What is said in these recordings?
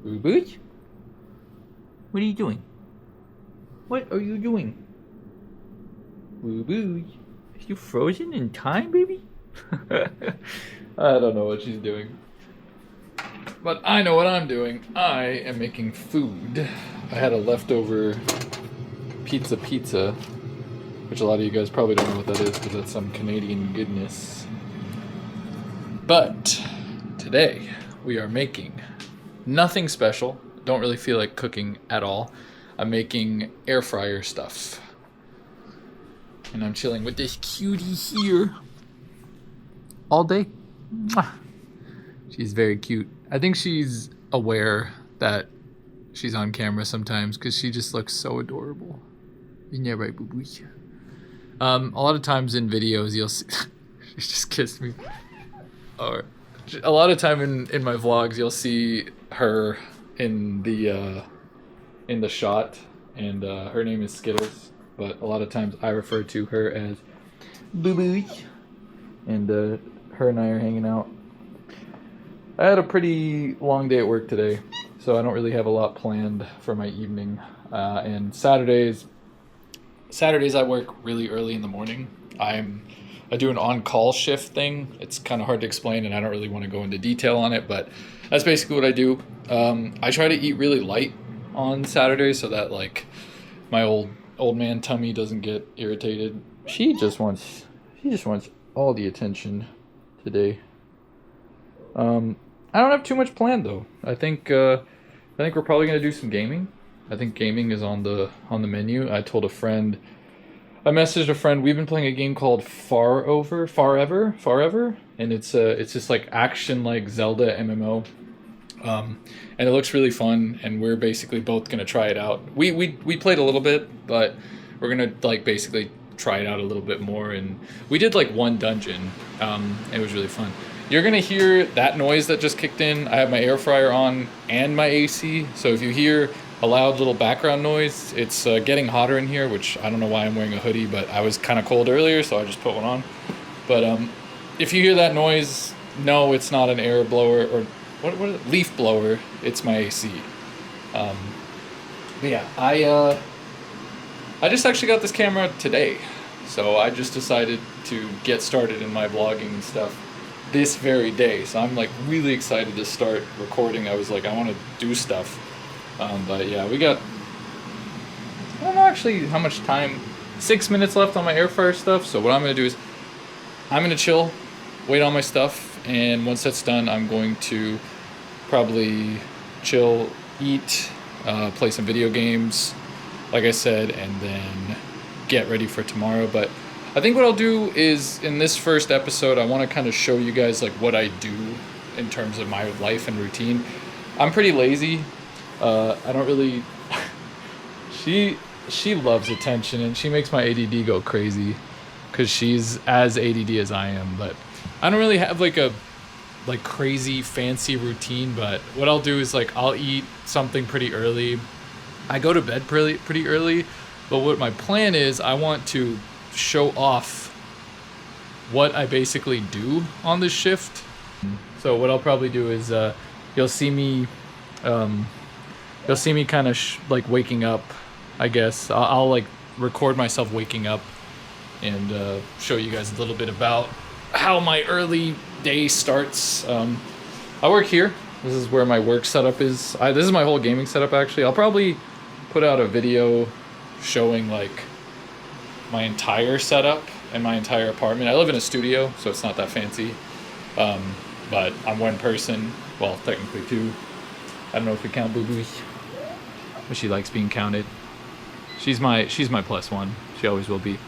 Boo-boo? What are you doing? What are you doing? Boo-boo? Are you frozen in time, baby? I don't know what she's doing. But I know what I'm doing. I am making food. I had a leftover pizza, which a lot of you guys probably don't know what that is because that's some Canadian goodness. But today we are making nothing special. Don't really feel like cooking at all. I'm making air fryer stuff. And I'm chilling with this cutie here all day. Mwah. She's very cute. I think she's aware that she's on camera sometimes because she just looks so adorable. Isn't that right, boo-boo? A lot of times in videos you'll see... She just kissed me. Or a lot of time in my vlogs you'll see her in the shot, and her name is Skittles, but a lot of times I refer to her as Boo-boo, and her and I are hanging out. I had a pretty long day at work today, so I don't really have a lot planned for my evening, and Saturdays I work really early in the morning. I do an on-call shift thing. It's kind of hard to explain, and I don't really want to go into detail on it, but that's basically what I do. I try to eat really light on Saturdays so that like my old man tummy doesn't get irritated. She just wants all the attention today. I don't have too much planned though. I think we're probably gonna do some gaming. I think gaming is on the menu. I messaged a friend. We've been playing a game called Forever, and it's just like action like Zelda MMO. And it looks really fun, and we're basically both gonna try it out. We played a little bit, but we're gonna like basically try it out a little bit more. And we did like one dungeon. It was really fun. You're gonna hear that noise that just kicked in. I have my air fryer on and my AC, so if you hear a loud little background noise, it's getting hotter in here, which I don't know why I'm wearing a hoodie, but I was kind of cold earlier, so I just put one on. But if you hear that noise, no, it's not an air blower or what is it? Leaf blower. It's my AC. But yeah, I just actually got this camera today, so I just decided to get started in my vlogging and stuff this very day. So I'm like really excited to start recording. I was like, I want to do stuff. But yeah, we got, I don't know actually how much time, 6 minutes left on my air fryer stuff. So what I'm going to do is I'm going to chill, wait on my stuff. And once that's done, I'm going to probably chill, eat, play some video games, like I said, and then get ready for tomorrow. But I think what I'll do is in this first episode, I want to kind of show you guys like what I do in terms of my life and routine. I'm pretty lazy. I don't really... She loves attention, and she makes my ADD go crazy because she's as ADD as I am. But I don't really have like a crazy fancy routine. But what I'll do is like I'll eat something pretty early. I go to bed pretty early. But what my plan is, I want to show off what I basically do on this shift. So what I'll probably do is you'll see me kind of like waking up. I guess I'll like record myself waking up and show you guys a little bit about how my early day starts. I work here. This is where my work setup is. This is my whole gaming setup actually. I'll probably put out a video showing like my entire setup and my entire apartment. I live in a studio, so it's not that fancy. But I'm one person. Well, technically two. I don't know if we count boo-boos, but she likes being counted. She's my plus one. She always will be.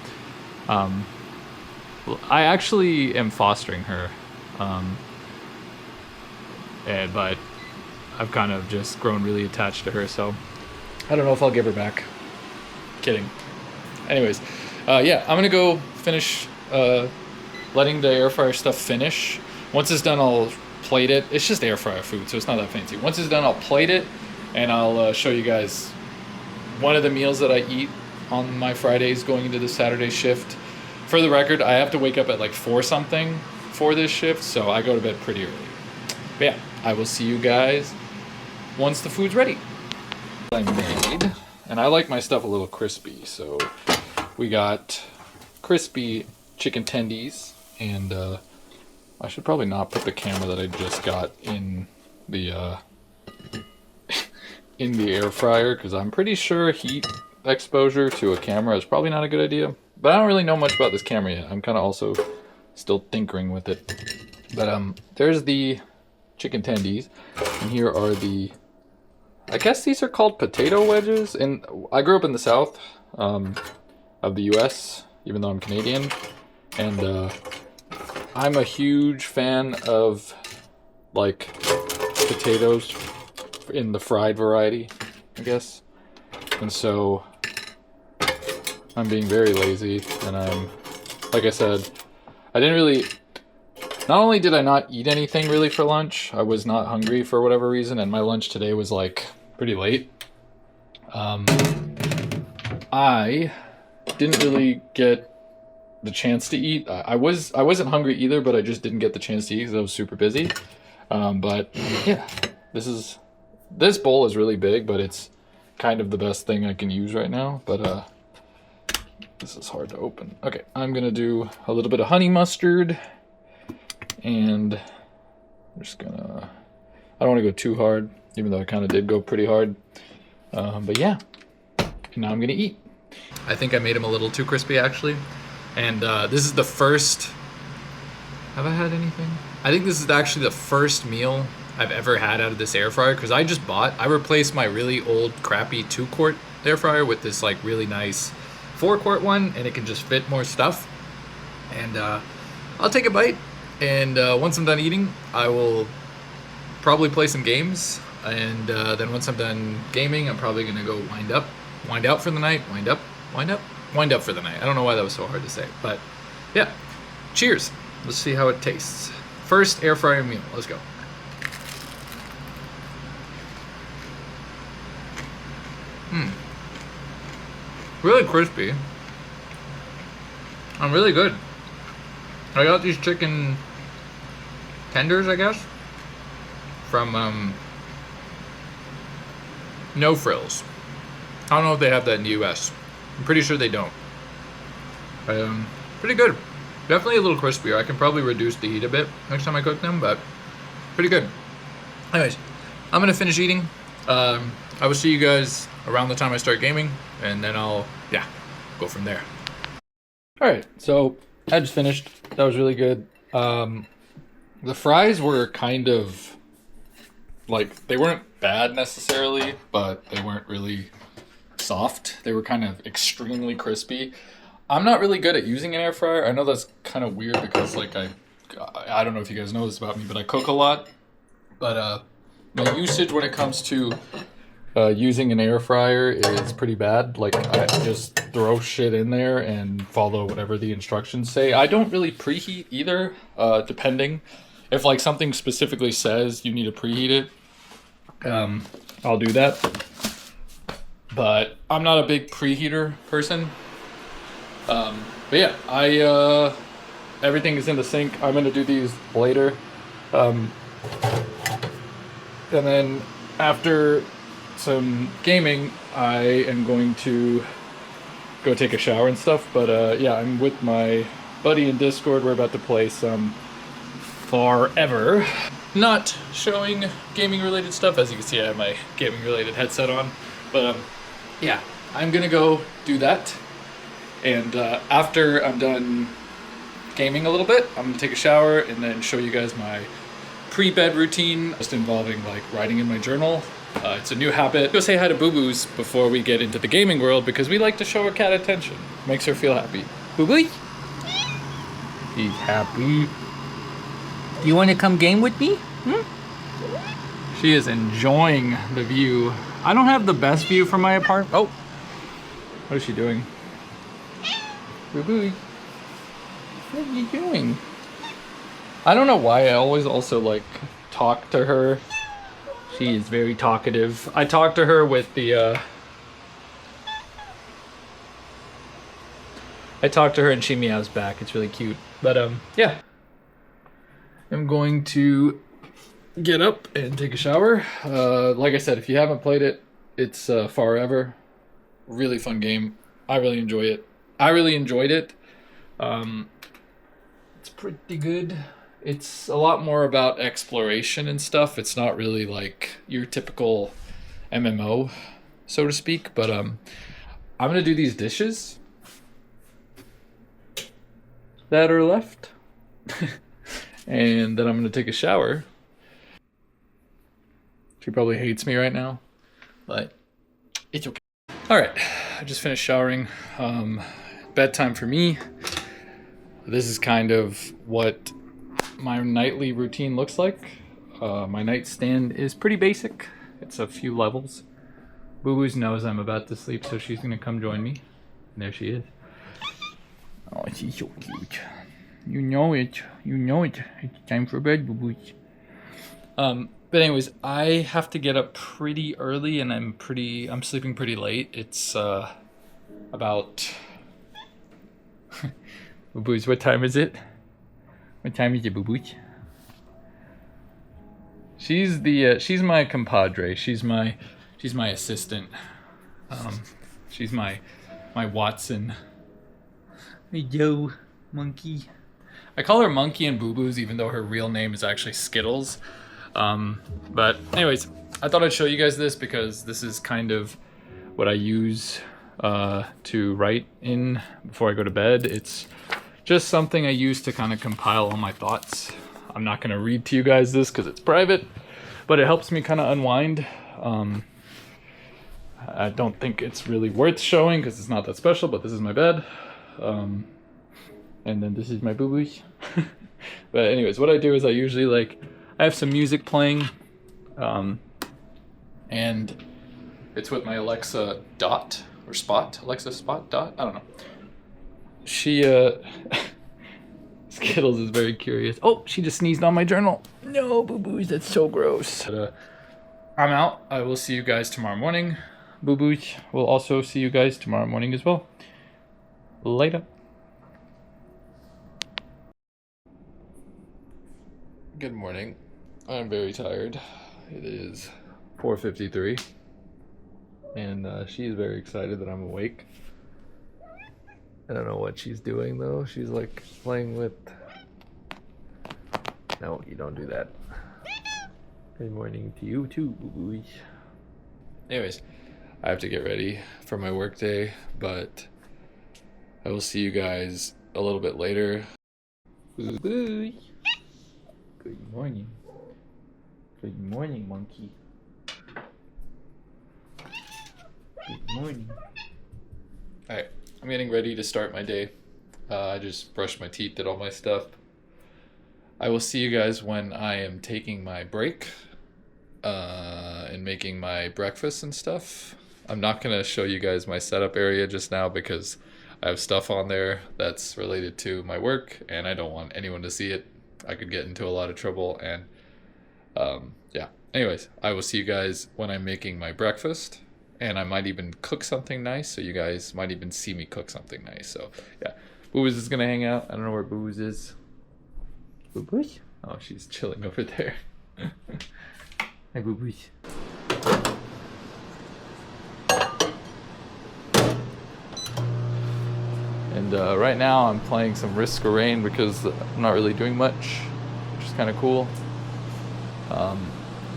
I actually am fostering her, but I've kind of just grown really attached to her, so I don't know if I'll give her back. Kidding. Anyways, yeah, I'm gonna go finish letting the air fryer stuff finish. Once it's done, I'll plate it. It's just air fryer food, so it's not that fancy. Once it's done, I'll plate it, and I'll show you guys one of the meals that I eat on my Fridays going into the Saturday shift. For the record, I have to wake up at like 4 something for this shift, so I go to bed pretty early. But yeah, I will see you guys once the food's ready. I made, and I like my stuff a little crispy, so we got crispy chicken tendies, and I should probably not put the camera that I just got in the in the air fryer, because I'm pretty sure heat exposure to a camera is probably not a good idea. But I don't really know much about this camera yet. I'm kind of also still tinkering with it. But there's the chicken tendies, and here are the, I guess these are called potato wedges. And I grew up in the south of the US, even though I'm Canadian, and I'm a huge fan of like potatoes in the fried variety, I guess. And so I'm being very lazy, and I'm, like I said, I didn't really, not only did I not eat anything really for lunch, I was not hungry for whatever reason, and my lunch today was like pretty late. I didn't really get the chance to eat. I wasn't hungry either, but I just didn't get the chance to eat because I was super busy. But yeah, this bowl is really big, but it's kind of the best thing I can use right now. But this is hard to open. Okay, I'm gonna do a little bit of honey mustard, and I'm just gonna, I don't want to go too hard, even though I kind of did go pretty hard. But yeah, now I'm gonna eat. I think I made them a little too crispy, actually. And this is the first, have I had anything? I think this is actually the first meal I've ever had out of this air fryer, because I replaced my really old crappy 2-quart air fryer with this like really nice 4-quart one, and it can just fit more stuff. And I'll take a bite, and once I'm done eating, I will probably play some games, and then once I'm done gaming, I'm probably gonna go wind out for the night, wind up for the night. I don't know why that was so hard to say, but yeah, cheers. Let's see how it tastes. First air fryer meal, let's go. Really crispy. I'm really good. I got these chicken tenders, I guess, from No Frills. I don't know if they have that in the US. I'm pretty sure they don't. Pretty good. Definitely a little crispier. I can probably reduce the heat a bit next time I cook them, but pretty good. Anyways, I'm gonna finish eating. I will see you guys around the time I start gaming, and then I'll, go from there. Alright, so I just finished. That was really good. The fries were kind of, like, they weren't bad necessarily, but they weren't really soft. They were kind of extremely crispy. I'm not really good at using an air fryer. I know that's kind of weird because, like, I don't know if you guys know this about me, but I cook a lot. But my usage when it comes to using an air fryer is pretty bad. Like, I just throw shit in there and follow whatever the instructions say. I don't really preheat either, depending. If, like, something specifically says you need to preheat it, I'll do that. But I'm not a big preheater person. But yeah, everything is in the sink. I'm gonna do these later. And then after some gaming, I am going to go take a shower and stuff. But yeah, I'm with my buddy in Discord. We're about to play some Forever. Not showing gaming related stuff. As you can see, I have my gaming related headset on. But yeah, I'm gonna go do that. And after I'm done gaming a little bit, I'm gonna take a shower and then show you guys my pre-bed routine, just involving like writing in my journal. It's a new habit. Go say hi to Boo Boos before we get into the gaming world, because we like to show our cat attention. Makes her feel happy. Boo Boo? He's happy. Do you want to come game with me? She is enjoying the view. I don't have the best view from my apartment. Oh, what is she doing? Boo Boo, what are you doing? I don't know why I always also like talk to her. She is very talkative. I talk to her with the I talk to her and she meows back. It's really cute. But yeah, I'm going to get up and take a shower. Like I said, if you haven't played it, it's Forever. Really fun game. I really enjoy it. I really enjoyed it. It's pretty good. It's a lot more about exploration and stuff. It's not really like your typical MMO, so to speak. But I'm gonna do these dishes that are left, and then I'm gonna take a shower. She probably hates me right now, but it's okay. All right, I just finished showering. Bedtime for me. This is kind of what my nightly routine looks like. My nightstand is pretty basic. It's a few levels. Boo Boo's knows I'm about to sleep, so she's gonna come join me. And there she is. Oh, she's so cute. You know it. You know it. It's time for bed, Boo Boo's. But anyways, I have to get up pretty early, and I'm sleeping pretty late. It's about Boo Boo's. What time is it? What time is it, Boo Boo's? She's my compadre. She's my assistant. She's my Watson. Hey Joe, monkey. I call her Monkey and Boo Boo's, even though her real name is actually Skittles. But anyways, I thought I'd show you guys this because this is kind of what I use to write in before I go to bed. It's just something I use to kind of compile all my thoughts. I'm not going to read to you guys this because it's private, but it helps me kind of unwind. I don't think it's really worth showing because it's not that special, but this is my bed. And then this is my boo-boos. But anyways, what I do is I usually I have some music playing, and it's with my Alexa Dot or Spot. Alexa Spot Dot? I don't know. She, Skittles is very curious. Oh, she just sneezed on my journal. No, boo-boos, that's so gross. But, I'm out. I will see you guys tomorrow morning. Boo-boos will also see you guys tomorrow morning as well. Later. Good morning. I'm very tired. It is 4:53, and she is very excited that I'm awake. I don't know what she's doing though. She's like playing with... No, you don't do that. Good morning to you too, boo-boos. Anyways, I have to get ready for my work day, but I will see you guys a little bit later. Boo-boos. Good morning. Good morning, monkey. Good morning. Alright, I'm getting ready to start my day. I just brushed my teeth, did all my stuff. I will see you guys when I am taking my break and making my breakfast and stuff. I'm not going to show you guys my setup area just now because I have stuff on there that's related to my work and I don't want anyone to see it. I could get into a lot of trouble, and yeah. Anyways, I will see you guys when I'm making my breakfast, and I might even cook something nice, so you guys might even see me cook something nice. So yeah, Boo-Boos is gonna hang out. I don't know where Boo-Boos is. Boo-Boos? Oh, she's chilling over there. Hi, Boo-Boos. And right now I'm playing some Risk of Rain because I'm not really doing much, which is kind of cool.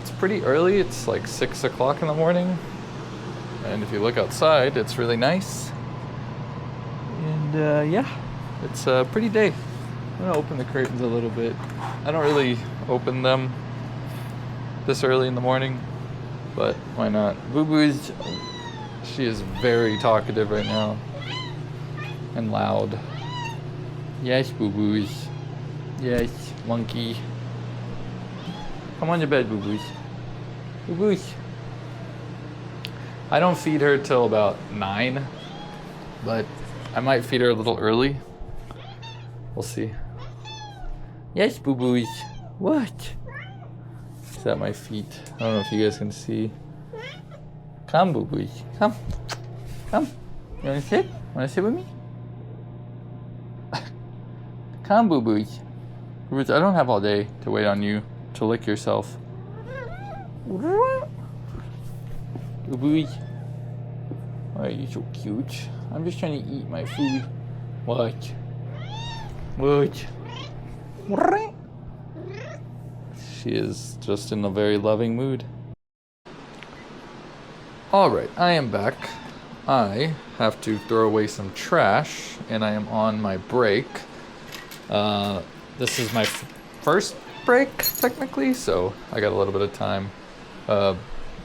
It's pretty early, it's like 6 o'clock in the morning. And if you look outside, it's really nice. And yeah, it's a pretty day. I'm gonna open the curtains a little bit. I don't really open them this early in the morning, but why not? Boo-Boo's, she is very talkative right now. And loud. Yes, Boo-Boos. Yes, monkey. Come on to bed, Boo-Boos. Boo-Boos. I don't feed her till about 9, but I might feed her a little early. We'll see. Yes, Boo-Boos. What? Is that my feet? I don't know if you guys can see. Come, Boo-Boos. Come. Come. You wanna sit? Wanna sit with me? Come, Boo-Boos. Boo-Boos, I don't have all day to wait on you to lick yourself. Boy. Why are you so cute? I'm just trying to eat my food. What? What? She is just in a very loving mood. Alright, I am back. I have to throw away some trash, and I am on my break. This is my first break, technically, so I got a little bit of time.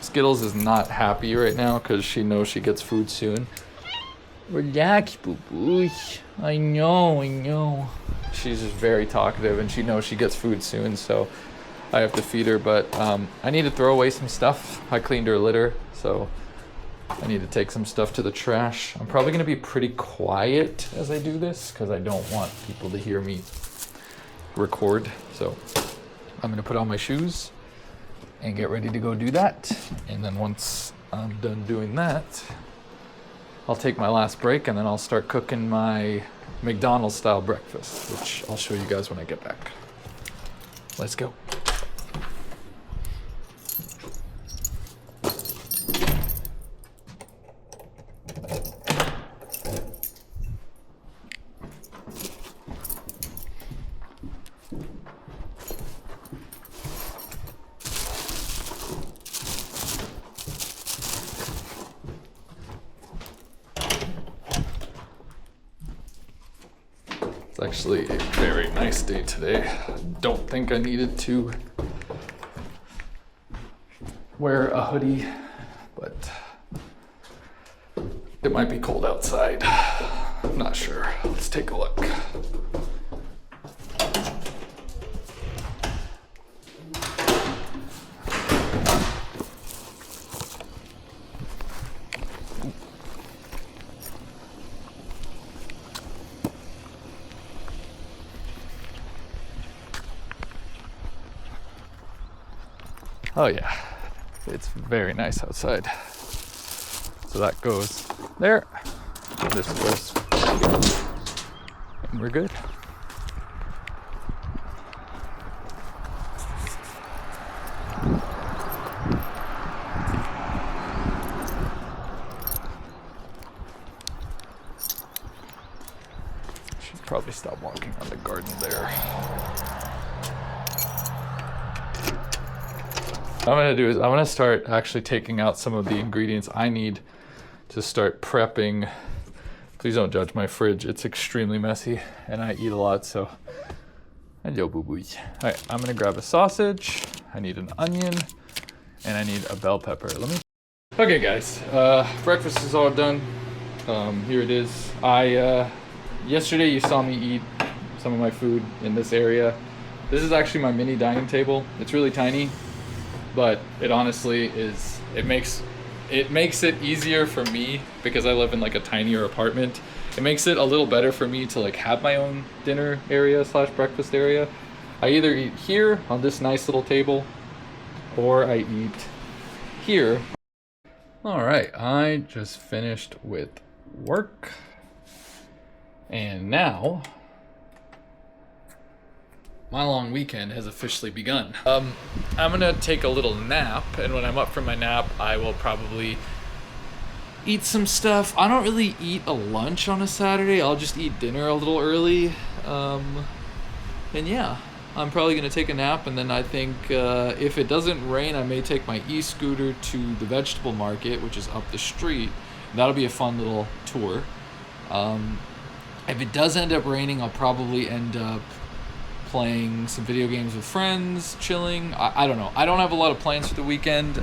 Skittles is not happy right now because she knows she gets food soon. Relax, boo-boo. I know. She's just very talkative, and she knows she gets food soon, so I have to feed her. But I need to throw away some stuff. I cleaned her litter, so I need to take some stuff to the trash. I'm probably going to be pretty quiet as I do this because I don't want people to hear me record. So I'm going to put on my shoes and get ready to go do that. And then once I'm done doing that, I'll take my last break and then I'll start cooking my McDonald's style breakfast, which I'll show you guys when I get back. Let's go. It's actually a very nice day today. I don't think I needed to wear a hoodie, but it might be cold outside. I'm not sure. Let's take a look. Oh yeah, it's very nice outside. So that goes there, this goes, and we're good. Should probably stop walking on the garden there. What I'm gonna do is I'm gonna start actually taking out some of the ingredients I need to start prepping. Please don't judge my fridge. It's extremely messy and I eat a lot, so hello boo boo. All right, I'm gonna grab a sausage. I need an onion and I need a bell pepper. Okay guys, breakfast is all done. Here it is. Yesterday you saw me eat some of my food in this area. This is actually my mini dining table. It's really tiny, but it honestly is, it makes it easier for me because I live in like a tinier apartment. It makes it a little better for me to like have my own dinner area / breakfast area. I either eat here on this nice little table or I eat here. All right, I just finished with work and now my long weekend has officially begun. I'm gonna take a little nap, and when I'm up from my nap, I will probably eat some stuff. I don't really eat a lunch on a Saturday. I'll just eat dinner a little early. And yeah, I'm probably gonna take a nap, and then I think if it doesn't rain, I may take my e-scooter to the vegetable market, which is up the street. That'll be a fun little tour. If it does end up raining, I'll probably end up playing some video games with friends, chilling. I don't know. I don't have a lot of plans for the weekend.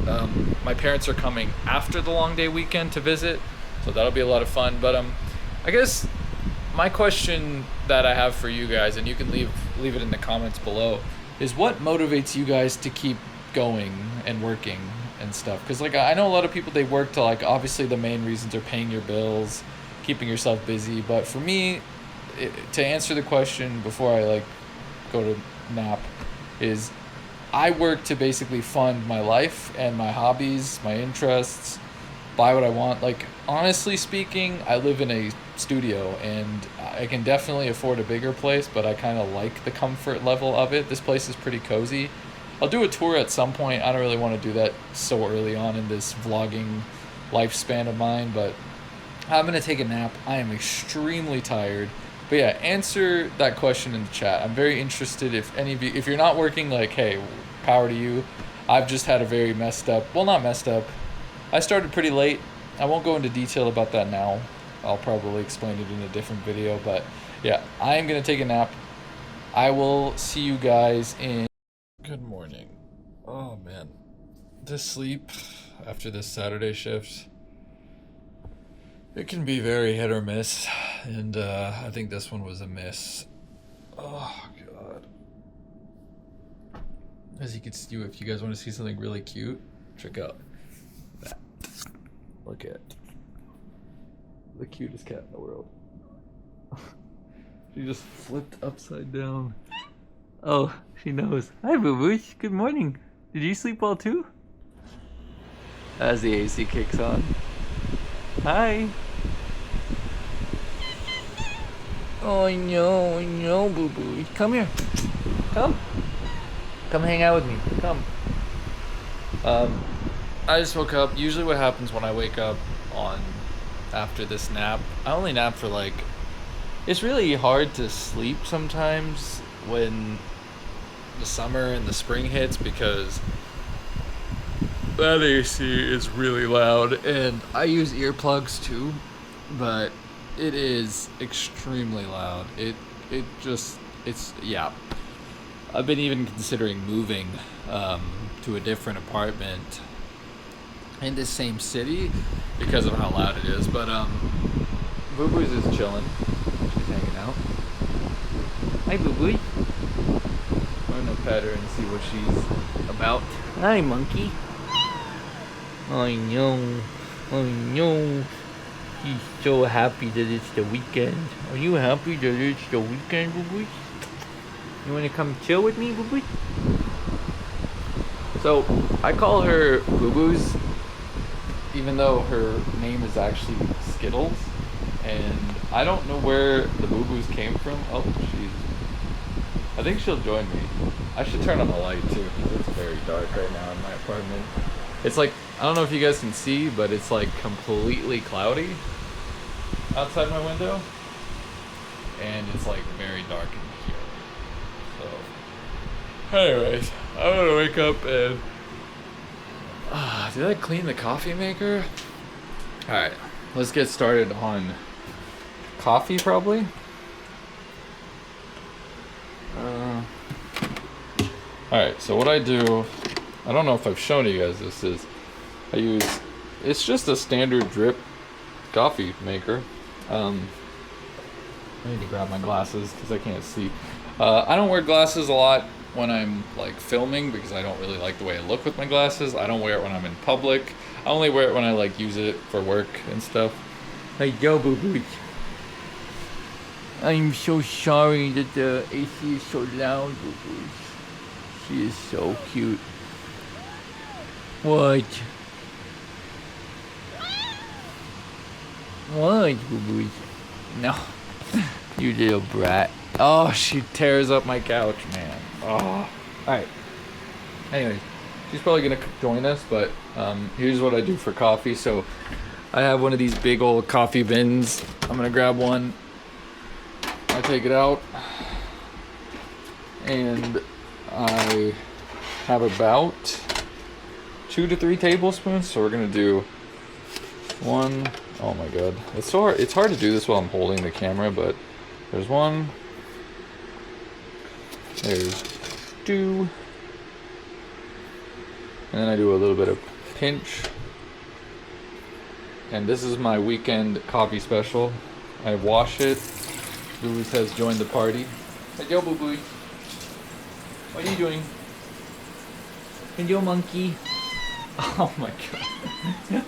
My parents are coming after the long day weekend to visit, so that'll be a lot of fun. But I guess my question that I have for you guys, and you can leave it in the comments below, is what motivates you guys to keep going and working and stuff? Because like I know a lot of people, they work to like, obviously the main reasons are paying your bills, keeping yourself busy. But for me, to answer the question before I like go to nap, is I work to basically fund my life and my hobbies, my interests, buy what I want. Like honestly speaking, I live in a studio and I can definitely afford a bigger place, but I kind of like the comfort level of it. This place is pretty cozy I'll do a tour at some point. I don't really want to do that so early on in this vlogging lifespan of mine, but I'm gonna take a nap. I am extremely tired. But yeah, answer that question in the chat. I'm very interested if any of you, if you're not working, like, hey, power to you. I've just had a very messed up, well, not messed up. I started pretty late. I won't go into detail about that now. I'll probably explain it in a different video, but yeah, I am gonna take a nap. I will see you guys in... Good morning. Oh man, this sleep after this Saturday shift, it can be very hit or miss, and I think this one was a miss. Oh god. As you can see, if you guys want to see something really cute, check out that. Look at the cutest cat in the world. She just flipped upside down. Oh, she knows. Hi, Boo Boo. Good morning. Did you sleep well too? As the AC kicks on. Hi. Oh no, Boo Boo. Come here. Come. Come hang out with me. Come. I just woke up. Usually what happens when I wake up on after this nap, I only nap for like, it's really hard to sleep sometimes when the summer and the spring hits because that AC is really loud, and I use earplugs too, but it is extremely loud. It's yeah. I've been even considering moving to a different apartment in this same city because of how loud it is, but Boo Boo's is chilling. She's hanging out. Hi, Boo Boo. I'm gonna pet her and see what she's about. Hi, monkey. I know. I know. He's so happy that it's the weekend. Are you happy that it's the weekend, Boo Boo? You wanna come chill with me, Boo Boo? So, I call her Boo Boo's, even though her name is actually Skittles. And I don't know where the Boo Boos came from. Oh, I think she'll join me. I should turn on the light too, because it's very dark right now in my apartment. It's like, I don't know if you guys can see, but it's like completely cloudy outside my window. And it's like very dark in here. So, anyways, I'm gonna wake up and... did I clean the coffee maker? Alright, let's get started on coffee probably. Alright, so what I do, I don't know if I've shown you guys this, is I use, it's just a standard drip coffee maker. I need to grab my glasses because I can't see. I don't wear glasses a lot when I'm like filming because I don't really like the way I look with my glasses. I don't wear it when I'm in public. I only wear it when I like use it for work and stuff. Hey, yo, Boo Boo. I'm so sorry that the AC is so loud, Boo Boo. She is so cute. What? What, Boo Boo? No. You little brat. Oh, she tears up my couch, man. Oh. Alright. Anyways, she's probably gonna join us, but here's what I do for coffee. So I have one of these big old coffee bins. I'm gonna grab one. I take it out. And I have about 2 to 3 tablespoons. So we're gonna do one. Oh my god. It's so hard. It's hard to do this while I'm holding the camera, but there's 1. There's 2. And then I do a little bit of pinch. And this is my weekend coffee special. I wash it. Boo Boo has joined the party. Hey, yo, Boo Boo. What are you doing? Hey, yo, monkey. Oh my god.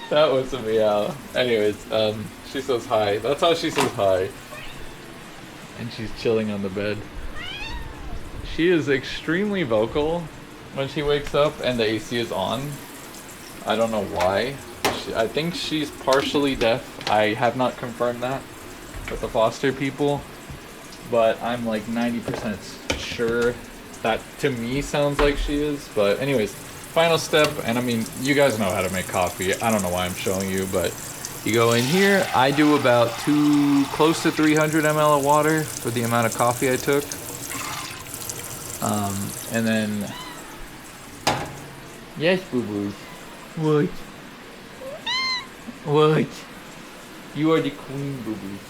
That was a meow. Anyways, she says hi. That's how she says hi. And she's chilling on the bed. She is extremely vocal when she wakes up and the AC is on. I don't know why. I think she's partially deaf. I have not confirmed that with the foster people, but I'm like 90% sure that to me sounds like she is. But anyways, final step, and I mean, you guys know how to make coffee. I don't know why I'm showing you, but you go in here. I do about close to 300 ml of water for the amount of coffee I took. And then, yes, boo-boos. What? What? You are the queen, boo-boos.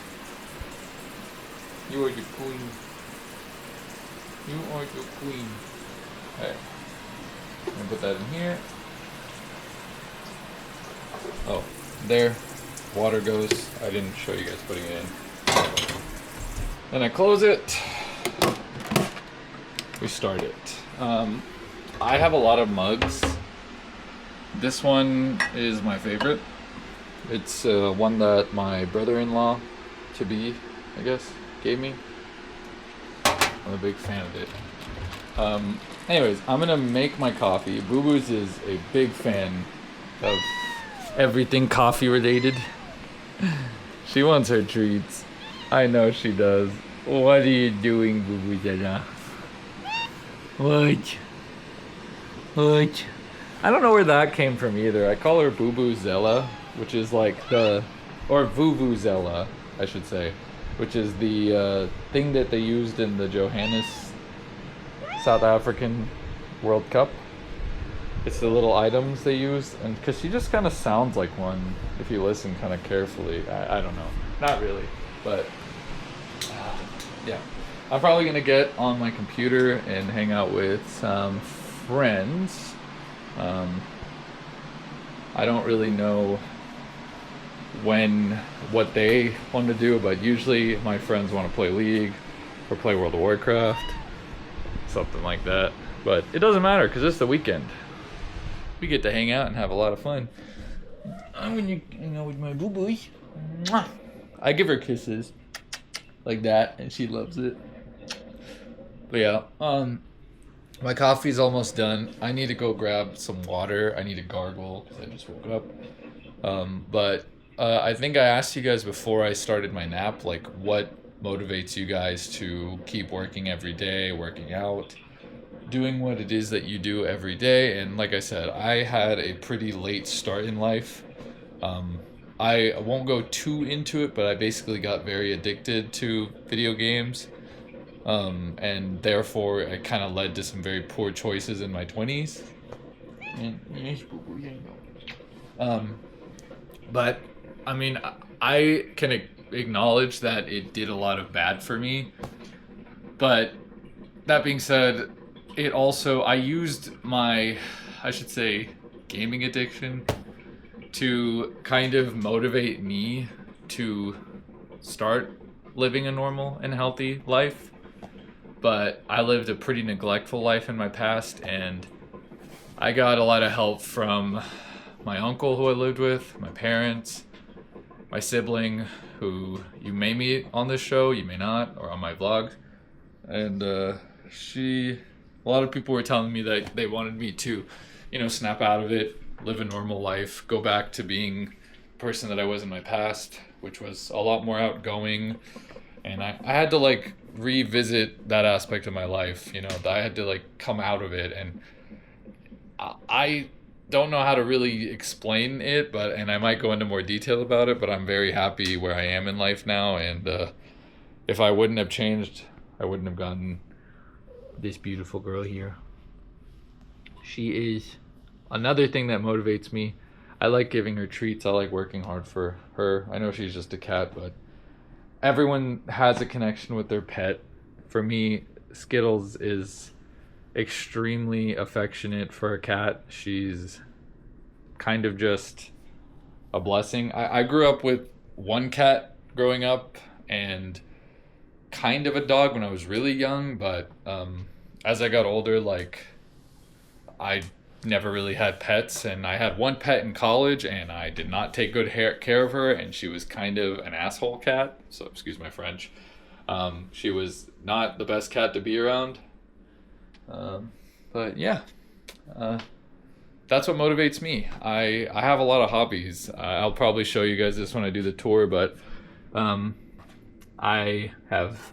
You are the queen. You are the queen. Okay. I'm gonna put that in here. Oh, there. Water goes. I didn't show you guys putting it in. Then I close it. We start it. I have a lot of mugs. This one is my favorite. It's one that my brother-in-law, to be, I guess, gave me. I'm a big fan of it. Anyways, I'm gonna make my coffee. Boo Boos is a big fan of everything coffee related. She wants her treats. I know she does. What are you doing, Boo Boozella? What? What? I don't know where that came from either. I call her Boo Boozella, which is like or Vuvuzela, I should say, which is the thing that they used in the Johannes South African World Cup. It's the little items they used, and because she just kind of sounds like one if you listen kind of carefully. I don't know, not really, but yeah. I'm probably gonna get on my computer and hang out with some friends. I don't really know what they want to do, but usually my friends want to play League or play World of Warcraft, something like that. But it doesn't matter because it's the weekend. We get to hang out and have a lot of fun. I'm gonna hang out with my boo boo. I give her kisses like that, and she loves it. But yeah, my coffee's almost done. I need to go grab some water. I need to gargle because I just woke up. But I think I asked you guys before I started my nap, like what motivates you guys to keep working every day, working out, doing what it is that you do every day. And like I said, I had a pretty late start in life. I won't go too into it, but I basically got very addicted to video games. And therefore it kind of led to some very poor choices in my 20s. But I mean, I can acknowledge that it did a lot of bad for me. But that being said, it also, I used my, I should say, gaming addiction to kind of motivate me to start living a normal and healthy life. But I lived a pretty neglectful life in my past, and I got a lot of help from my uncle who I lived with, my parents, my sibling, who you may meet on this show, you may not, or on my vlog. And a lot of people were telling me that they wanted me to, snap out of it, live a normal life, go back to being the person that I was in my past, which was a lot more outgoing. And I had to revisit that aspect of my life, I had to come out of it. And I don't know how to really explain it, and I might go into more detail about it, but I'm very happy where I am in life now. And if I wouldn't have changed, I wouldn't have gotten this beautiful girl here. She is another thing that motivates me. I like giving her treats. I like working hard for her. I know she's just a cat, but everyone has a connection with their pet. For me, Skittles is extremely affectionate for a cat. She's kind of just a blessing. I grew up with one cat growing up and kind of a dog when I was really young, but as I got older, I never really had pets, and I had one pet in college, and I did not take good care of her, and she was kind of an asshole cat, so excuse my French. She was not the best cat to be around. But yeah, that's what motivates me. I have a lot of hobbies. I'll probably show you guys this when I do the tour, but I have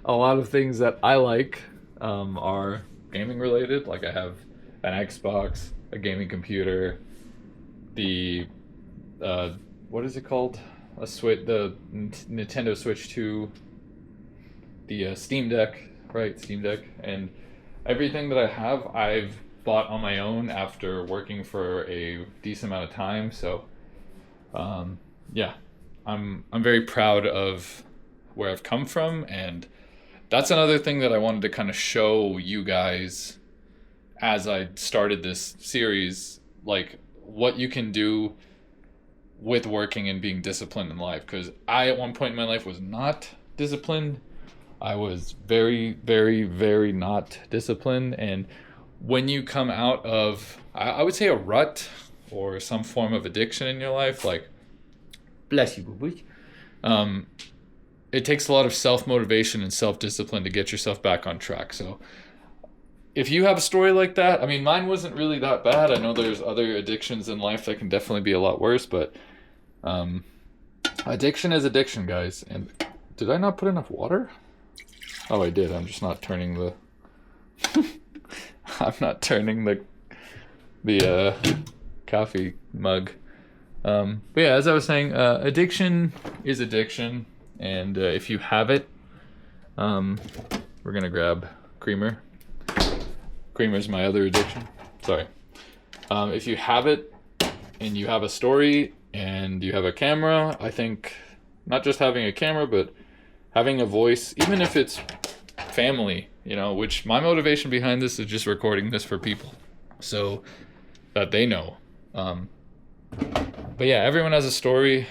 a lot of things that I like are gaming related. Like I have an Xbox, a gaming computer, the uh, what is it called? A Switch, the Nintendo Switch 2, the Steam Deck, right? Steam Deck, and everything that I have, I've bought on my own after working for a decent amount of time. So, yeah, I'm very proud of where I've come from, and that's another thing that I wanted to kind of show you guys as I started this series, like what you can do with working and being disciplined in life. Because I, at one point in my life, was not disciplined. I was very, very, very not disciplined. And when you come out of, I would say, a rut or some form of addiction in your life, like, bless you, boo boo, it takes a lot of self motivation and self discipline to get yourself back on track. So, if you have a story like that, I mean, mine wasn't really that bad. I know there's other addictions in life that can definitely be a lot worse, but addiction is addiction, guys. And did I not put enough water? Oh, I did. I'm just not turning the. I'm not turning the coffee mug. But yeah, as I was saying, addiction is addiction, and if you have it, we're gonna grab creamer. Creamer's my other addiction. Sorry. If you have it and you have a story and you have a camera, I think not just having a camera, but having a voice, even if it's family, which my motivation behind this is just recording this for people so that they know. But yeah, everyone has a story.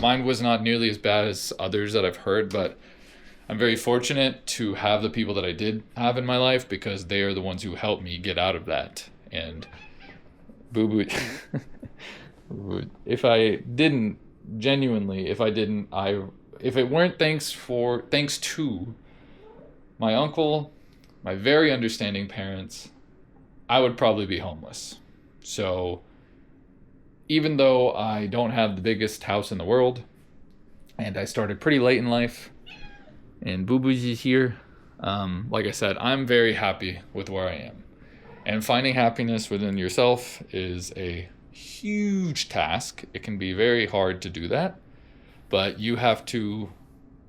Mine was not nearly as bad as others that I've heard, but I'm very fortunate to have the people that I did have in my life because they are the ones who helped me get out of that. And boo boo, if it weren't thanks to my uncle, my very understanding parents, I would probably be homeless. So even though I don't have the biggest house in the world, and I started pretty late in life, and Boo Boo's is here, like I said, I'm very happy with where I am. And finding happiness within yourself is a huge task. It can be very hard to do that, but you have to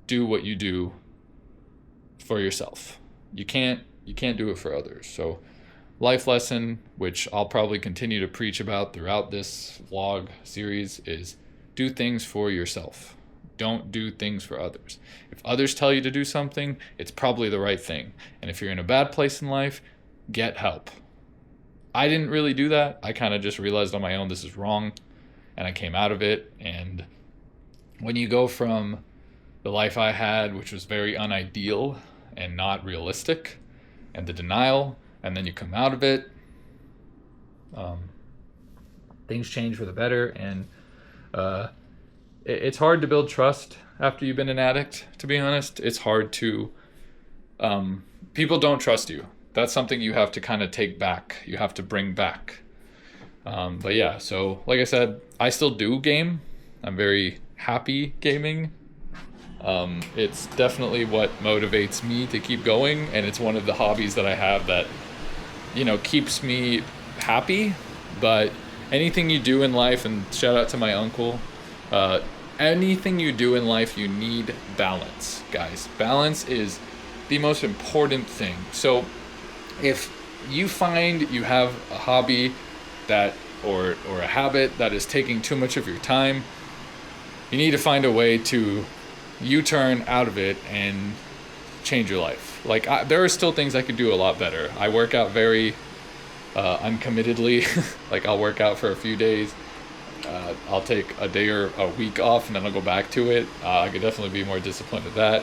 do what you do for yourself. You can't do it for others. So life lesson, which I'll probably continue to preach about throughout this vlog series, is do things for yourself. Don't do things for others. If others tell you to do something, it's probably the right thing. And if you're in a bad place in life, get help. I didn't really do that. I kind of just realized on my own this is wrong, and I came out of it. And when you go from the life I had, which was very unideal and not realistic, and the denial, and then you come out of it, things change for the better. And it's hard to build trust after you've been an addict, to be honest. It's hard to, people don't trust you. That's something you have to kind of take back. You have to bring back. But yeah, so like I said, I still do game. I'm very happy gaming. It's definitely what motivates me to keep going, and it's one of the hobbies that I have that, keeps me happy. But anything you do in life, and shout out to my uncle, anything you do in life, you need balance, guys. Balance is the most important thing. So if you find you have a hobby that or a habit that is taking too much of your time, you need to find a way to U-turn out of it and change your life. Like there are still things I could do a lot better. I work out very uncommittedly. Like I'll work out for a few days. I'll take a day or a week off and then I'll go back to it. I could definitely be more disciplined at that.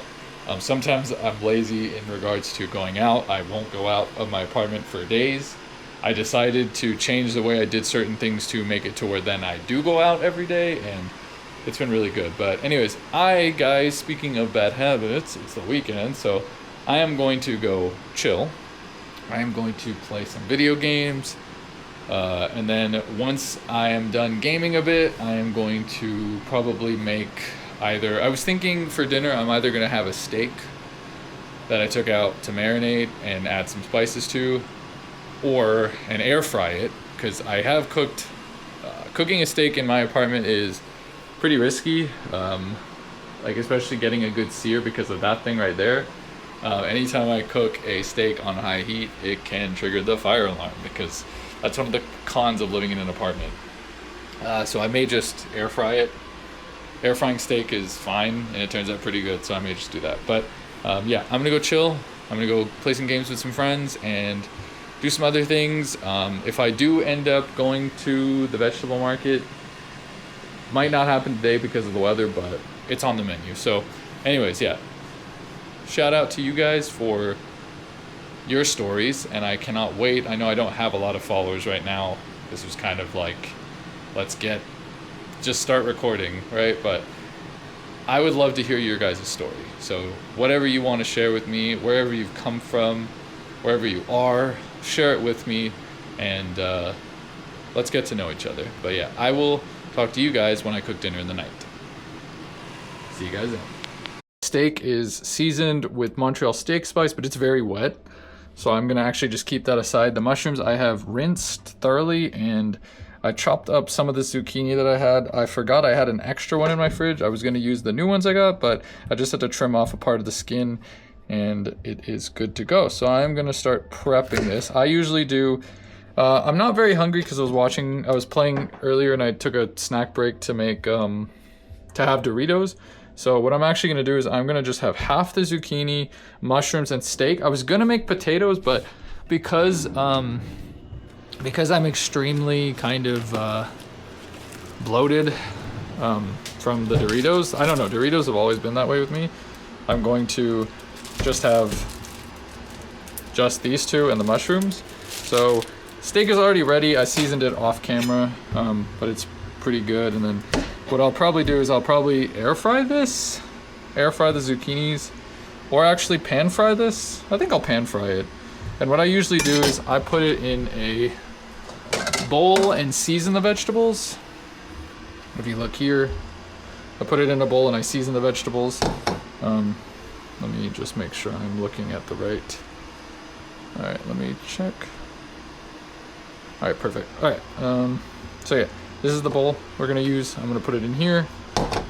Sometimes I'm lazy in regards to going out. I won't go out of my apartment for days. I decided to change the way I did certain things to make it to where then I do go out every day, and it's been really good. But anyways, guys, speaking of bad habits, it's the weekend, so I am going to go chill. I am going to play some video games. And then once I am done gaming a bit, I am going to probably make I was thinking for dinner, I'm either going to have a steak that I took out to marinate and add some spices to, or and air fry it, because I have cooked. Cooking a steak in my apartment is pretty risky, like especially getting a good sear because of that thing right there. Anytime I cook a steak on high heat, it can trigger the fire alarm, because that's one of the cons of living in an apartment. So I may just air fry it. Air frying steak is fine, and it turns out pretty good, so I may just do that. But yeah, I'm gonna go chill. I'm gonna go play some games with some friends and do some other things. If I do end up going to the vegetable market, might not happen today because of the weather, but it's on the menu. So anyways, yeah, shout out to you guys for your stories, and I cannot wait. I know I don't have a lot of followers right now. This was kind of like, just start recording, right? But I would love to hear your guys' story. So whatever you want to share with me, wherever you've come from, wherever you are, share it with me, and let's get to know each other. But yeah, I will talk to you guys when I cook dinner in the night. See you guys then. Steak is seasoned with Montreal steak spice, but it's very wet, so I'm gonna actually just keep that aside. The mushrooms I have rinsed thoroughly, and I chopped up some of the zucchini that I had. I forgot I had an extra one in my fridge. I was gonna use the new ones I got, but I just had to trim off a part of the skin, and it is good to go. So I'm gonna start prepping this. I usually do, I'm not very hungry because I was playing earlier and I took a snack break to make, to have Doritos. So what I'm actually gonna do is I'm gonna just have half the zucchini, mushrooms, and steak. I was gonna make potatoes, but because I'm extremely kind of bloated from the Doritos, I don't know, Doritos have always been that way with me. I'm going to just have just these two and the mushrooms. So steak is already ready. I seasoned it off camera, but it's pretty good. And then what I'll probably do is I'll probably air fry the zucchinis, or actually pan fry this. I think I'll pan fry it. And what I usually do is I put it in a bowl and season the vegetables. If you look here, I put it in a bowl and I season the vegetables. Let me just make sure I'm looking at the right. All right, let me check. All right, perfect. All right, so yeah, this is the bowl we're gonna use. I'm gonna put it in here,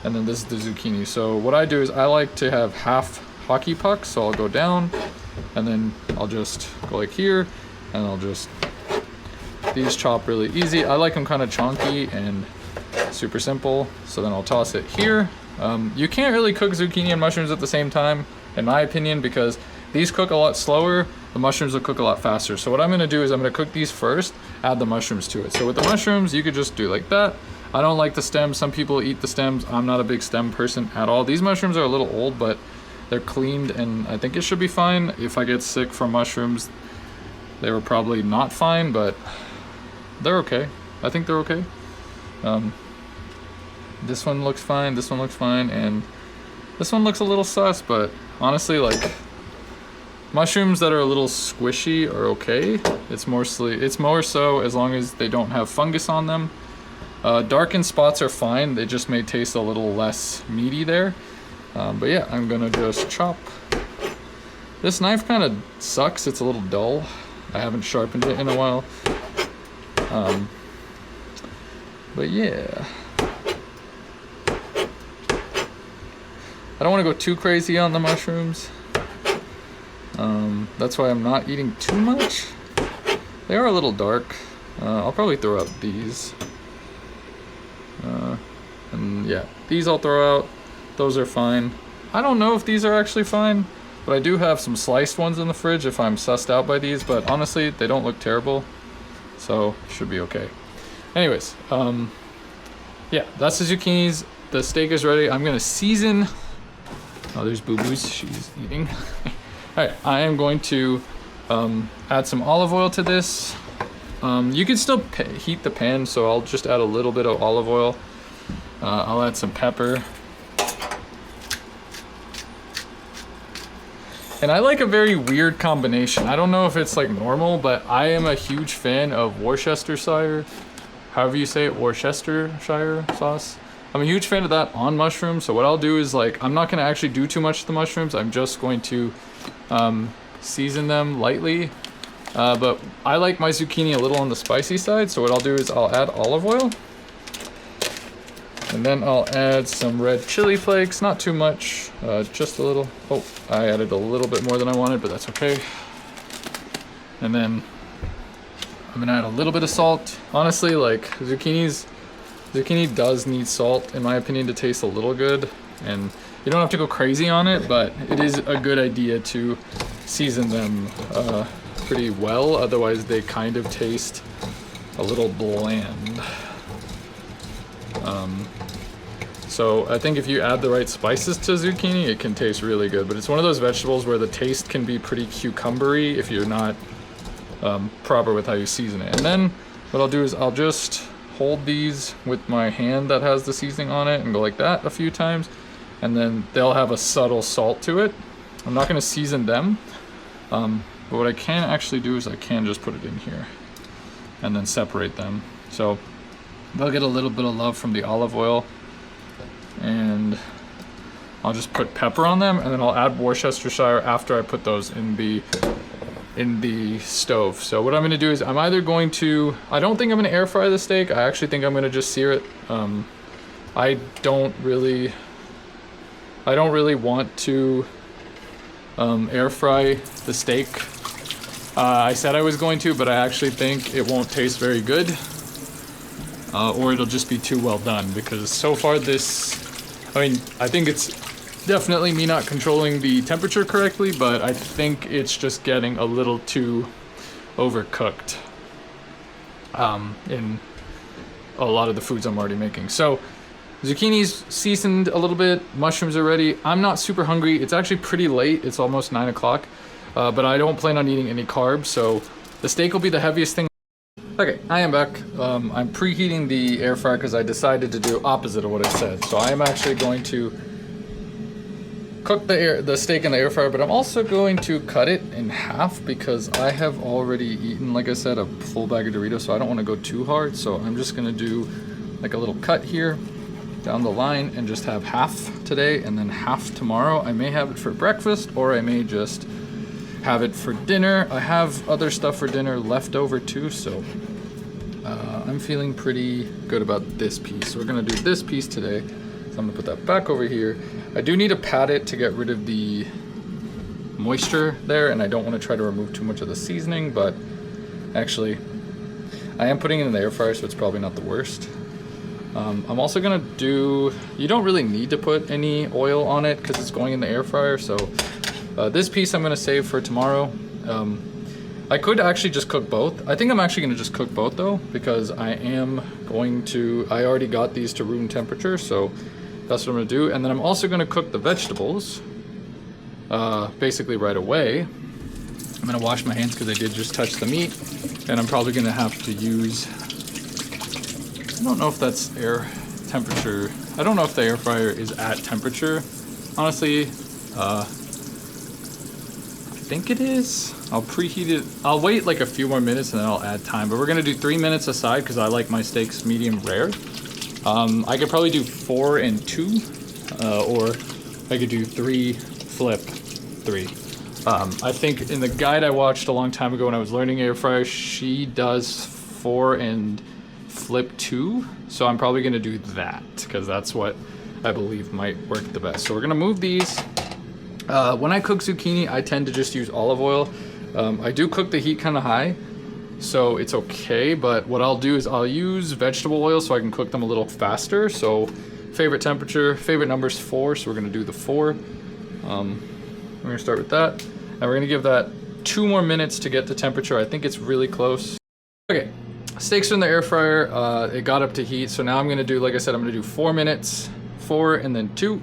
and then this is the zucchini. So what I do is I like to have half hockey pucks, so I'll go down, and then I'll just go like here, and I'll just, these chop really easy. I like them kind of chunky and super simple, so then I'll toss it here. You can't really cook zucchini and mushrooms at the same time, in my opinion, because these cook a lot slower, the mushrooms will cook a lot faster. So what I'm gonna do is I'm gonna cook these first, add the mushrooms to it. So with the mushrooms, you could just do like that. I don't like the stems. Some people eat the stems. I'm not a big stem person at all. These mushrooms are a little old, but they're cleaned and I think it should be fine. If I get sick from mushrooms, they were probably not fine, but they're okay. I think they're okay. This one looks fine, this one looks fine, and this one looks a little sus, but honestly, like, mushrooms that are a little squishy are okay. It's more so as long as they don't have fungus on them. Darkened spots are fine, they just may taste a little less meaty there. But yeah, I'm gonna just chop. This knife kind of sucks, it's a little dull. I haven't sharpened it in a while. But yeah. I don't want to go too crazy on the mushrooms. That's why I'm not eating too much. They are a little dark. I'll probably throw out these. And yeah, these I'll throw out. Those are fine. I don't know if these are actually fine, but I do have some sliced ones in the fridge if I'm sussed out by these, but honestly, they don't look terrible. So, should be okay. Anyways, yeah, that's the zucchinis. The steak is ready. I'm gonna season. Oh, there's Boo Boo's. She's eating. All right, I am going to add some olive oil to this. You can still heat the pan, so I'll just add a little bit of olive oil. I'll add some pepper. And I like a very weird combination. I don't know if it's like normal, but I am a huge fan of Worcestershire, however you say it, Worcestershire sauce. I'm a huge fan of that on mushrooms. So what I'll do is, like, I'm not gonna actually do too much to the mushrooms. I'm just going to Season them lightly. But I like my zucchini a little on the spicy side, so what I'll do is I'll add olive oil. And then I'll add some red chili flakes, not too much, just a little. Oh, I added a little bit more than I wanted, but that's okay. And then I'm gonna add a little bit of salt. Honestly, like zucchini does need salt, in my opinion, to taste a little good. And you don't have to go crazy on it, but it is a good idea to season them pretty well, otherwise they kind of taste a little bland. So I think if you add the right spices to zucchini, it can taste really good, but it's one of those vegetables where the taste can be pretty cucumbery if you're not proper with how you season it. And then what I'll do is I'll just hold these with my hand that has the seasoning on it and go like that a few times, and then they'll have a subtle salt to it. I'm not going to season them, but what I can actually do is I can just put it in here and then separate them. So they'll get a little bit of love from the olive oil, and I'll just put pepper on them, and then I'll add Worcestershire after I put those in the stove. So what I'm going to do is I'm either going to, I don't think I'm going to air fry the steak. I actually think I'm going to just sear it. I don't really want to air fry the steak. I said I was going to, but I actually think it won't taste very good, or it'll just be too well done, because so far this, I mean, I think it's definitely me not controlling the temperature correctly, but I think it's just getting a little too overcooked in a lot of the foods I'm already making. So zucchini's seasoned a little bit, mushrooms are ready. I'm not super hungry. It's actually pretty late. It's almost 9 o'clock, but I don't plan on eating any carbs, so the steak will be the heaviest thing. Okay, I am back. I'm preheating the air fryer because I decided to do opposite of what I said. So I am actually going to cook the steak in the air fryer, but I'm also going to cut it in half because I have already eaten, like I said, a full bag of Doritos, so I don't want to go too hard. So I'm just gonna do like a little cut here down the line and just have half today and then half tomorrow. I may have it for breakfast, or I may just have it for dinner. I have other stuff for dinner left over too, so I'm feeling pretty good about this piece. So we're gonna do this piece today. So I'm gonna put that back over here. I do need to pat it to get rid of the moisture there, and I don't want to try to remove too much of the seasoning, but actually I am putting it in the air fryer, so it's probably not the worst. I'm also gonna do, you don't really need to put any oil on it because it's going in the air fryer, so this piece I'm gonna save for tomorrow. I could actually just cook both. I think I'm actually gonna just cook both though, because I already got these to room temperature, so that's what I'm gonna do. And then I'm also gonna cook the vegetables basically right away. I'm gonna wash my hands because I did just touch the meat, and I'm probably gonna have to use, I don't know if that's air temperature. I don't know if the air fryer is at temperature. Honestly, I think it is. I'll preheat it. I'll wait like a few more minutes and then I'll add time. But we're gonna do 3 minutes aside because I like my steaks medium rare. I could probably do 4 and 2, or I could do 3, flip 3. I think in the guide I watched a long time ago when I was learning air fryer, she does 4 and flip 2. So I'm probably gonna do that because that's what I believe might work the best. So we're gonna move these. When I cook zucchini, I tend to just use olive oil. I do cook the heat kind of high, so it's okay, but what I'll do is I'll use vegetable oil so I can cook them a little faster. So favorite temperature, favorite number is 4, so we're gonna do the 4. We're gonna start with that, and we're gonna give that 2 more minutes to get to temperature. I think it's really close. Okay, steaks are in the air fryer. It got up to heat, so now I'm gonna do, like I said, I'm gonna do 4 minutes, 4 and then 2.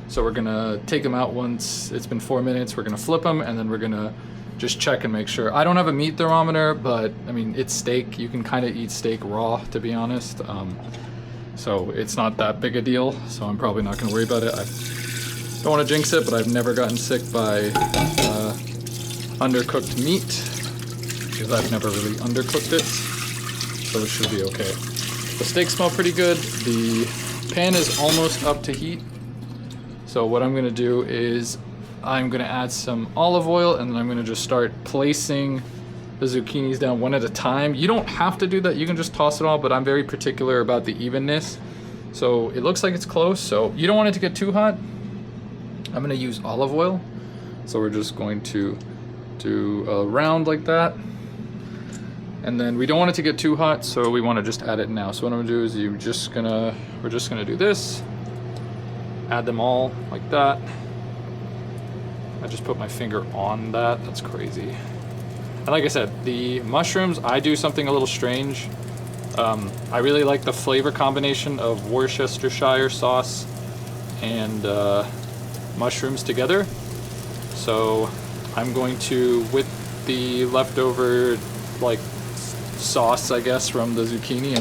So we're gonna take them out once it's been 4 minutes, we're gonna flip them, and then we're gonna just check and make sure. I don't have a meat thermometer, but I mean, it's steak. You can kind of eat steak raw, to be honest. So it's not that big a deal, so I'm probably not gonna worry about it. I don't wanna jinx it, but I've never gotten sick by undercooked meat, because I've never really undercooked it, so it should be okay. The steaks smell pretty good. The pan is almost up to heat. So what I'm gonna do is I'm gonna add some olive oil, and then I'm gonna just start placing the zucchinis down one at a time. You don't have to do that, you can just toss it all, but I'm very particular about the evenness. So it looks like it's close, so you don't want it to get too hot. I'm gonna use olive oil. So we're just going to do a round like that. And then we don't want it to get too hot, so we want to just add it now. So what I'm gonna do is we're just gonna do this. Add them all like that. I just put my finger on that. That's crazy. And like I said, the mushrooms, I do something a little strange. I really like the flavor combination of Worcestershire sauce and mushrooms together. So I'm going to, with the leftover like sauce, I guess, from the zucchini,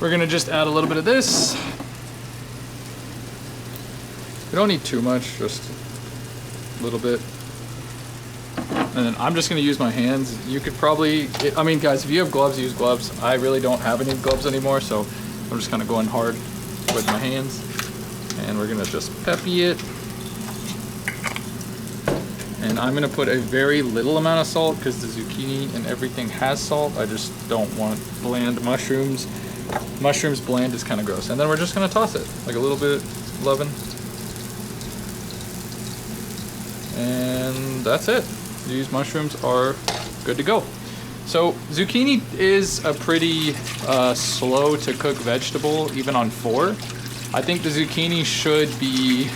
we're gonna just add a little bit of this. We don't need too much, just a little bit. And then I'm just gonna use my hands. You could probably, I mean guys, if you have gloves, use gloves. I really don't have any gloves anymore, so I'm just kind of going hard with my hands. And we're gonna just peppy it. And I'm gonna put a very little amount of salt because the zucchini and everything has salt. I just don't want bland mushrooms. Mushrooms bland is kind of gross. And then we're just gonna toss it, like a little bit leaven. And that's it. These mushrooms are good to go. So zucchini is a pretty slow to cook vegetable, even on 4. I think the zucchini should be,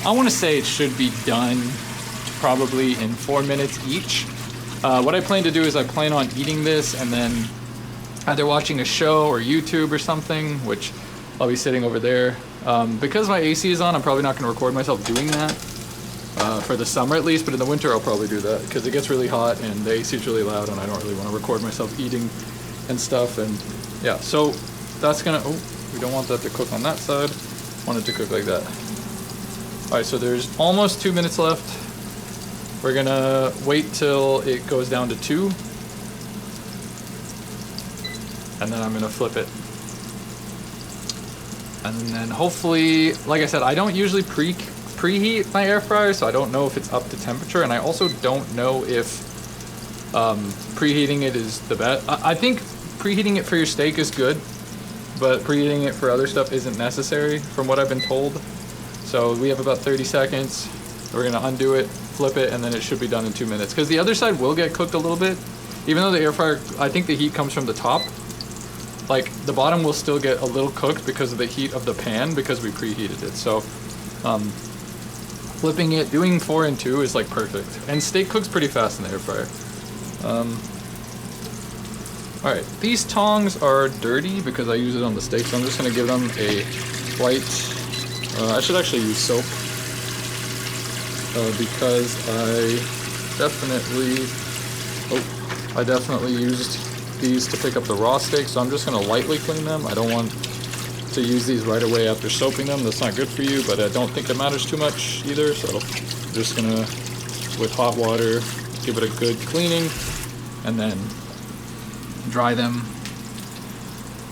I want to say it should be done probably in 4 minutes each. What I plan to do is I plan on eating this and then either watching a show or YouTube or something, which I'll be sitting over there. Because my AC is on, I'm probably not going to record myself doing that. For the summer at least, but in the winter I'll probably do that because it gets really hot and the AC is really loud and I don't really want to record myself eating and stuff. And yeah, so that's gonna, oh, we don't want that to cook on that side. Want it to cook like that. All right, so there's almost 2 minutes left. We're gonna wait till it goes down to 2. And then I'm gonna flip it. And then hopefully, like I said, I don't usually preheat my air fryer, so I don't know if it's up to temperature, and I also don't know if preheating it is the best. I think preheating it for your steak is good, but preheating it for other stuff isn't necessary from what I've been told. So we have about 30 seconds. We're gonna undo it, flip it, and then it should be done in 2 minutes. Because the other side will get cooked a little bit. Even though the air fryer, I think the heat comes from the top, like the bottom will still get a little cooked because of the heat of the pan because we preheated it. So flipping it, doing 4 and 2 is like perfect. And steak cooks pretty fast in the air fryer. All right, these tongs are dirty because I use it on the steak, so I'm just gonna give them a light, I should actually use soap because I definitely used these to pick up the raw steak, so I'm just gonna lightly clean them. I don't want to use these right away after soaping them. That's not good for you, but I don't think it matters too much either. So I'm just gonna, with hot water, give it a good cleaning and then dry them.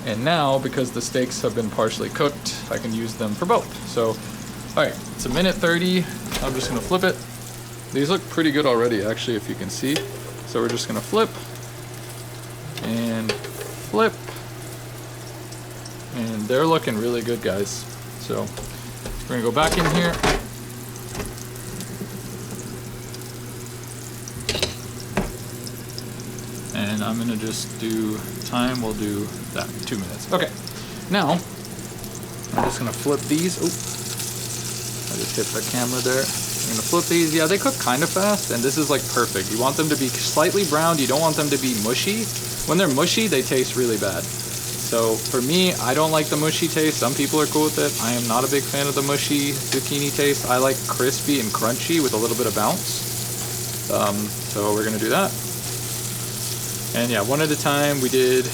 And now, because the steaks have been partially cooked, I can use them for both. So, all right, it's 1:30. I'm just gonna flip it. These look pretty good already, actually, if you can see. So we're just gonna flip and flip. And they're looking really good, guys. So we're gonna go back in here. And I'm gonna just do time, we'll do that, 2 minutes. Okay, now I'm just gonna flip these. Oh, I just hit the camera there. I'm gonna flip these. Yeah, they cook kind of fast, and this is like perfect. You want them to be slightly browned, you don't want them to be mushy. When they're mushy, they taste really bad. So for me, I don't like the mushy taste. Some people are cool with it. I am not a big fan of the mushy zucchini taste. I like crispy and crunchy with a little bit of bounce. So we're gonna do that. And yeah, one at a time. We did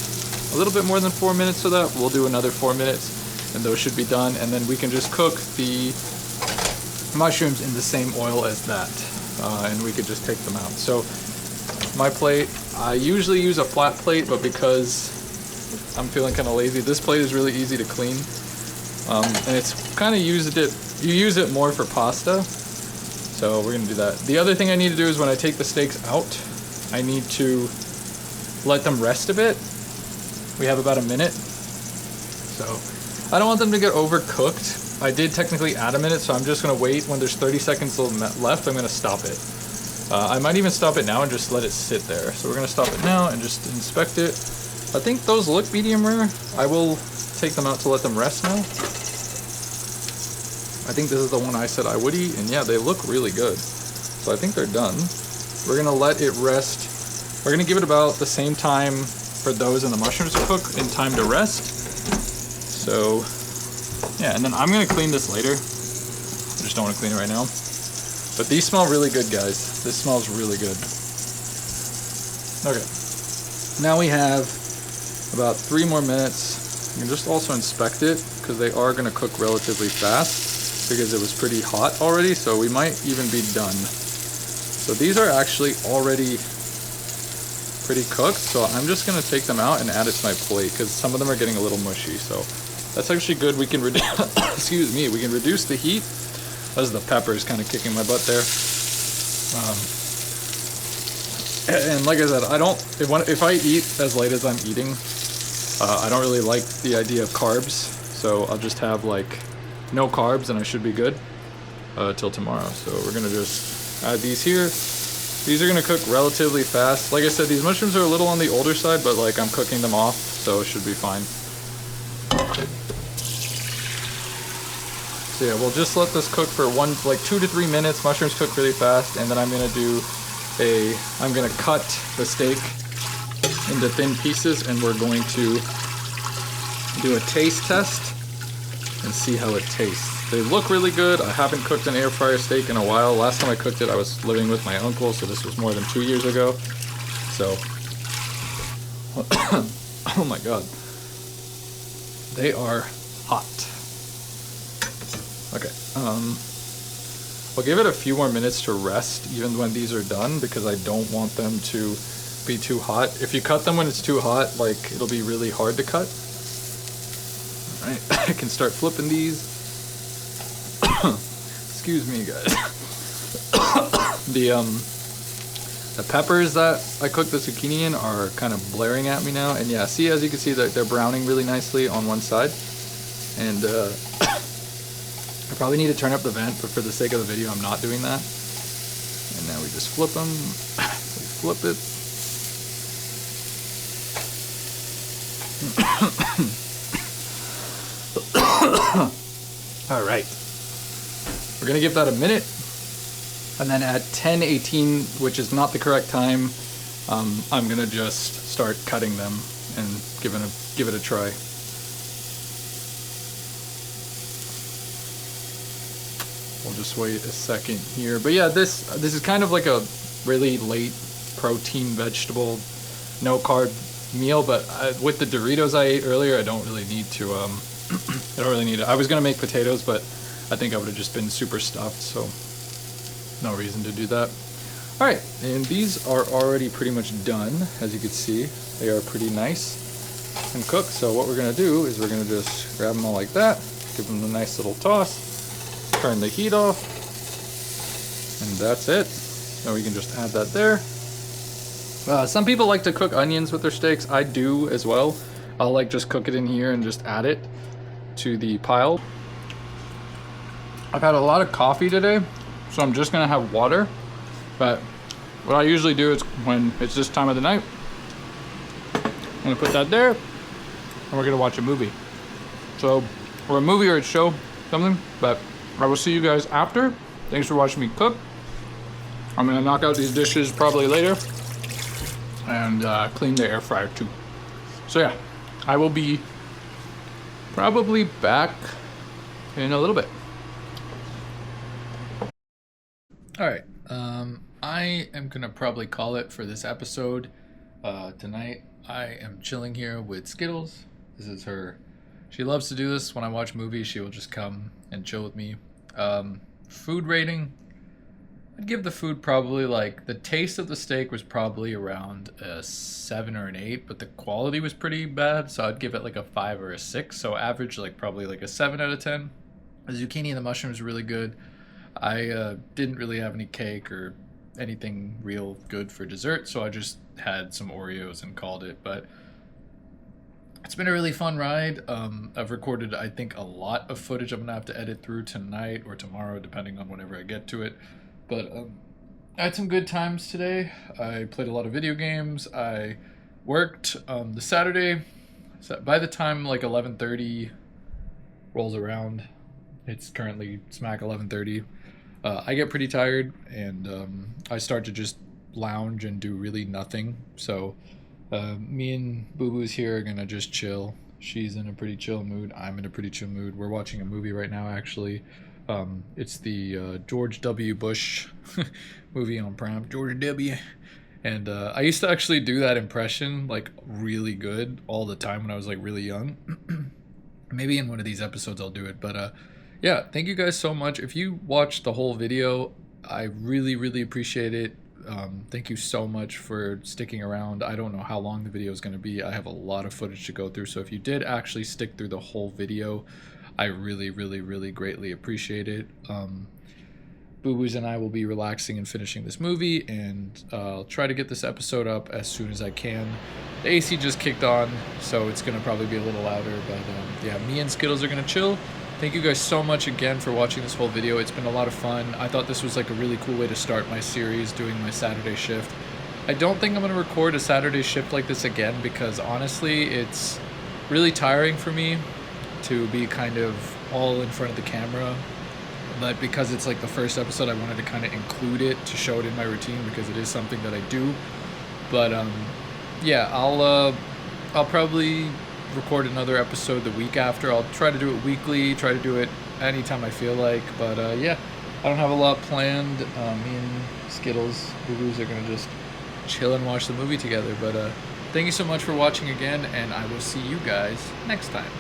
a little bit more than 4 minutes of that. We'll do another 4 minutes and those should be done. And then we can just cook the mushrooms in the same oil as that. And we could just take them out. So my plate, I usually use a flat plate, but because I'm feeling kind of lazy, this plate is really easy to clean. And it's kind of used it You use it more for pasta, so we're gonna do that. The other thing I need to do is when I take the steaks out, I need to let them rest a bit. We have about a minute, so I don't want them to get overcooked. I did technically add a minute, so I'm just gonna wait. When there's 30 seconds left, I'm gonna stop it. I might even stop it now and just let it sit there. So we're gonna stop it now and just inspect it. I think those look medium rare. I will take them out to let them rest now. I think this is the one I said I would eat, and yeah, they look really good. So I think they're done. We're gonna let it rest. We're gonna give it about the same time for those and the mushrooms to cook in time to rest. So yeah, and then I'm gonna clean this later. I just don't wanna clean it right now. But these smell really good, guys. This smells really good. Okay. Now we have about 3 more minutes. You can just also inspect it because they are gonna cook relatively fast because it was pretty hot already, so we might even be done. So these are actually already pretty cooked, so I'm just gonna take them out and add it to my plate because some of them are getting a little mushy, so that's actually good. We can reduce, excuse me, we can reduce the heat. As the pepper is kind of kicking my butt there. And like I said, I don't, if I eat as late as I'm eating, I don't really like the idea of carbs, so I'll just have like no carbs and I should be good till tomorrow. So we're gonna just add these here. These are gonna cook relatively fast. Like I said, these mushrooms are a little on the older side, but like I'm cooking them off, so it should be fine. So yeah, we'll just let this cook for 2 to 3 minutes. Mushrooms cook really fast, and then I'm gonna cut the steak into thin pieces, and we're going to do a taste test and see how it tastes. They look really good. I haven't cooked an air fryer steak in a while. Last time I cooked it, I was living with my uncle, so this was more than 2 years ago. So, oh my god, they are hot. Okay, I'll give it a few more minutes to rest even when these are done because I don't want them to be too hot. If you cut them when it's too hot, like it'll be really hard to cut. All right, I can start flipping these. Excuse me, guys. The peppers that I cooked the zucchini in are kind of blaring at me now, and yeah, see, as you can see, they're browning really nicely on one side, and I probably need to turn up the vent, but for the sake of the video, I'm not doing that. And now we just flip them. We flip it. All right. We're gonna give that a minute, and then at 10:18, which is not the correct time, I'm gonna just start cutting them and give it a try. We'll just wait a second here. But yeah, this is kind of like a really late protein vegetable, no carb meal. But with the Doritos I ate earlier, I don't really need to. I don't really need it. I was gonna make potatoes, but I think I would have just been super stuffed, so no reason to do that. All right, and these are already pretty much done. As you can see, they are pretty nice and cooked. So what we're gonna do is we're gonna just grab them all like that, give them a nice little toss. Turn the heat off, and that's it. Now we can just add that there. Some people like to cook onions with their steaks. I do as well. I'll like just cook it in here and just add it to the pile. I've had a lot of coffee today, so I'm just gonna have water. But what I usually do is when it's this time of the night, I'm gonna put that there, and we're gonna watch a movie. So, or a movie or a show, something, but I will see you guys after. Thanks for watching me cook. I'm gonna knock out these dishes probably later and clean the air fryer too. So yeah, I will be probably back in a little bit. All right, I am gonna probably call it for this episode. Tonight I am chilling here with Skittles. This is her. She loves to do this when I watch movies. She will just come and chill with me. Food rating, I'd give the food probably like, the taste of the steak was probably around a 7 or an 8, but the quality was pretty bad, so I'd give it like a 5 or a 6. So average, like probably like a 7 out of 10. The zucchini and the mushrooms are really good. I didn't really have any cake or anything real good for dessert, so I just had some Oreos and called it. But it's been a really fun ride. I've recorded, I think, a lot of footage I'm gonna have to edit through tonight or tomorrow, depending on whenever I get to it. But I had some good times today. I played a lot of video games. I worked the Saturday. So by the time like 11:30 rolls around, it's currently smack 11:30. I get pretty tired, and I start to just lounge and do really nothing. So me and Boo Boo's here are gonna just chill. She's in a pretty chill mood. I'm in a pretty chill mood. We're watching a movie right now, actually. It's the George W. Bush movie on Prime. George W. And I used to actually do that impression like really good all the time when I was like really young. Maybe in one of these episodes I'll do it. But yeah, thank you guys so much. If you watched the whole video, I really, really appreciate it. Thank you so much for sticking around. I don't know how long the video is going to be. I have a lot of footage to go through. So if you did actually stick through the whole video, I really, really, really greatly appreciate it. Boo Boos and I will be relaxing and finishing this movie, and I'll try to get this episode up as soon as I can. The AC just kicked on, so it's going to probably be a little louder, but yeah, me and Skittles are going to chill. Thank you guys so much again for watching this whole video. It's been a lot of fun. I thought this was like a really cool way to start my series, doing my Saturday shift. I don't think I'm going to record a Saturday shift like this again, because honestly, it's really tiring for me to be kind of all in front of the camera. But because it's like the first episode, I wanted to kind of include it to show it in my routine, because it is something that I do. But yeah, I'll probably record another episode the week after. I'll try to do it weekly, try to do it anytime I feel like. But yeah, I don't have a lot planned. Me and Skittles, Boo Boos are gonna just chill and watch the movie together. But thank you so much for watching again, and I will see you guys next time.